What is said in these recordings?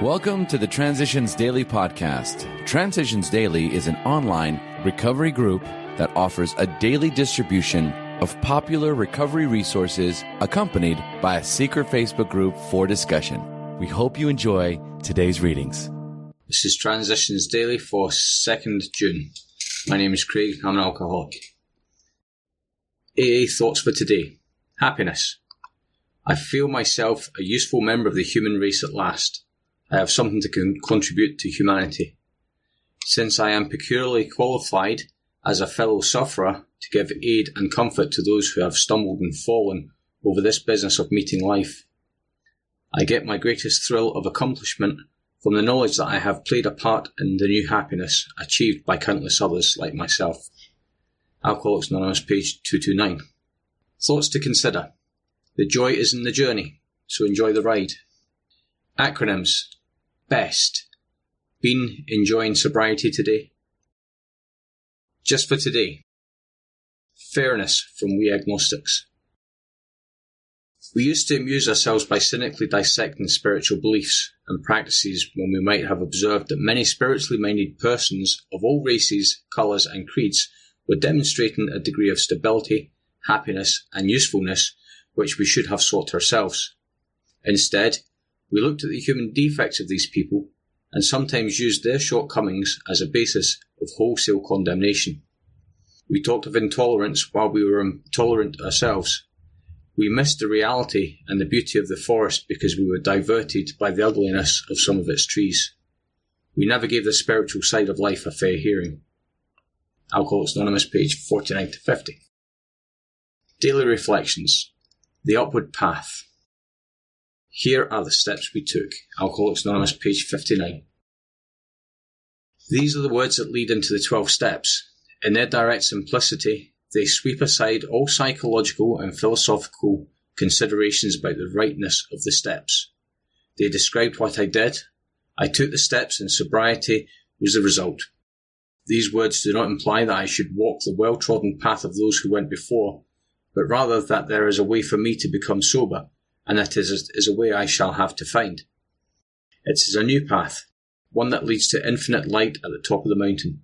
Welcome to the Transitions Daily podcast. Transitions Daily is an online recovery group that offers a daily distribution of popular recovery resources accompanied by a secret Facebook group for discussion. We hope you enjoy today's readings. This is Transitions Daily for 2nd June. My name is Craig. I'm an alcoholic. AA thoughts for today. Happiness. I feel myself a useful member of the human race at last. I have something to contribute to humanity. Since I am peculiarly qualified as a fellow sufferer to give aid and comfort to those who have stumbled and fallen over this business of meeting life, I get my greatest thrill of accomplishment from the knowledge that I have played a part in the new happiness achieved by countless others like myself. Alcoholics Anonymous, page 229. Thoughts to consider. The joy is in the journey, so enjoy the ride. Acronyms. BEST. Been enjoying sobriety today? Just for today. Fairness from We Agnostics. We used to amuse ourselves by cynically dissecting spiritual beliefs and practices when we might have observed that many spiritually minded persons of all races, colours and creeds were demonstrating a degree of stability, happiness and usefulness which we should have sought ourselves. Instead, we looked at the human defects of these people and sometimes used their shortcomings as a basis of wholesale condemnation. We talked of intolerance while we were intolerant ourselves. We missed the reality and the beauty of the forest because we were diverted by the ugliness of some of its trees. We never gave the spiritual side of life a fair hearing. Alcoholics Anonymous, page 49 to 50. Daily Reflections. The Upward Path. Here are the steps we took. Alcoholics Anonymous, page 59. These are the words that lead into the 12 steps. In their direct simplicity, they sweep aside all psychological and philosophical considerations about the rightness of the steps. They described what I did. I took the steps and sobriety was the result. These words do not imply that I should walk the well-trodden path of those who went before, but rather that there is a way for me to become sober, and that is a way I shall have to find. It is a new path, one that leads to infinite light at the top of the mountain.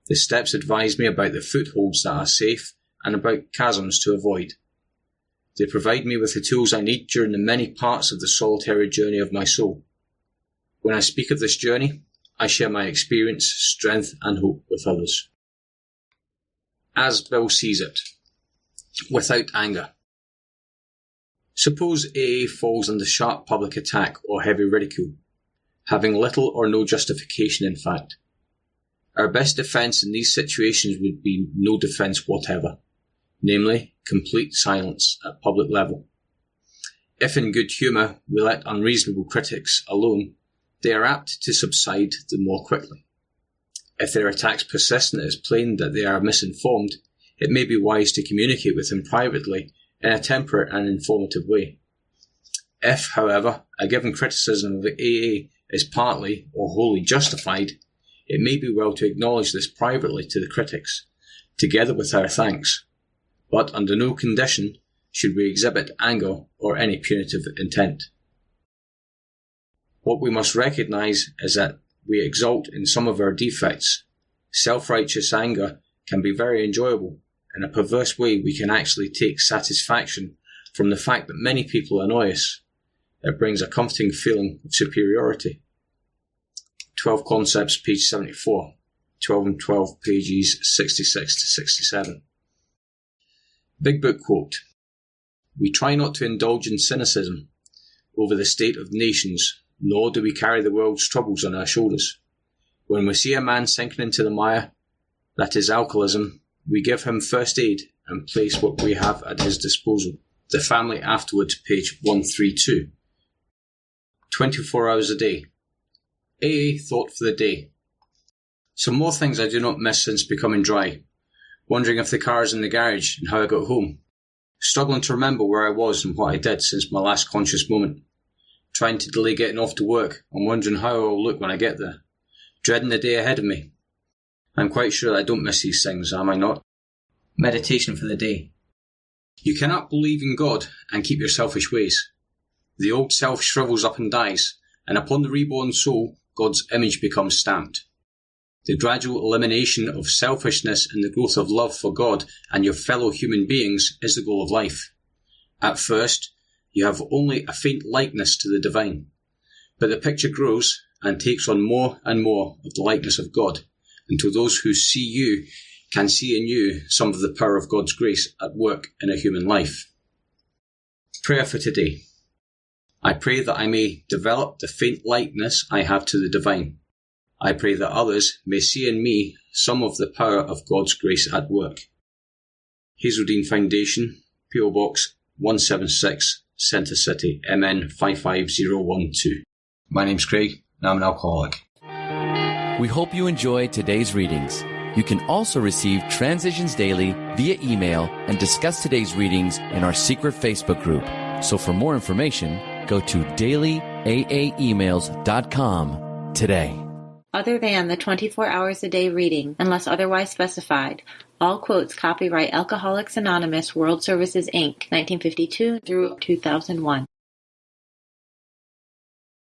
The steps advise me about the footholds that are safe and about chasms to avoid. They provide me with the tools I need during the many parts of the solitary journey of my soul. When I speak of this journey, I share my experience, strength and hope with others. As Bill sees it. Without anger. Suppose AA falls under sharp public attack or heavy ridicule, having little or no justification in fact. Our best defence in these situations would be no defence whatever, namely, complete silence at public level. If in good humour we let unreasonable critics alone, they are apt to subside the more quickly. If their attacks persist and it is plain that they are misinformed, it may be wise to communicate with them privately in a temperate and informative way. If, however, a given criticism of the AA is partly or wholly justified, it may be well to acknowledge this privately to the critics, together with our thanks, but under no condition should we exhibit anger or any punitive intent. What we must recognise is that we exult in some of our defects. Self-righteous anger can be very enjoyable. In a perverse way, we can actually take satisfaction from the fact that many people annoy us. It brings a comforting feeling of superiority. 12 Concepts, page 74. 12 and 12, pages 66 to 67. Big Book quote. We try not to indulge in cynicism over the state of nations, nor do we carry the world's troubles on our shoulders. When we see a man sinking into the mire, that is alcoholism, we give him first aid and place what we have at his disposal. The Family Afterwards, page 132. 24 hours a day. AA thought for the day. Some more things I do not miss since becoming dry. Wondering if the car is in the garage and how I got home. Struggling to remember where I was and what I did since my last conscious moment. Trying to delay getting off to work and wondering how I will look when I get there. Dreading the day ahead of me. I'm quite sure that I don't miss these things, am I not? Meditation for the day. You cannot believe in God and keep your selfish ways. The old self shrivels up and dies, and upon the reborn soul, God's image becomes stamped. The gradual elimination of selfishness and the growth of love for God and your fellow human beings is the goal of life. At first, you have only a faint likeness to the divine, but the picture grows and takes on more and more of the likeness of God, until those who see you can see in you some of the power of God's grace at work in a human life. Prayer for today. I pray that I may develop the faint likeness I have to the divine. I pray that others may see in me some of the power of God's grace at work. Hazeldean Foundation, P.O. Box 176, Centre City, MN 55012. My name's Craig, and I'm an alcoholic. We hope you enjoyed today's readings. You can also receive Transitions Daily via email and discuss today's readings in our secret Facebook group. So for more information, go to dailyaaemails.com today. Other than the 24 hours a day reading, unless otherwise specified, all quotes copyright Alcoholics Anonymous World Services, Inc., 1952 through 2001.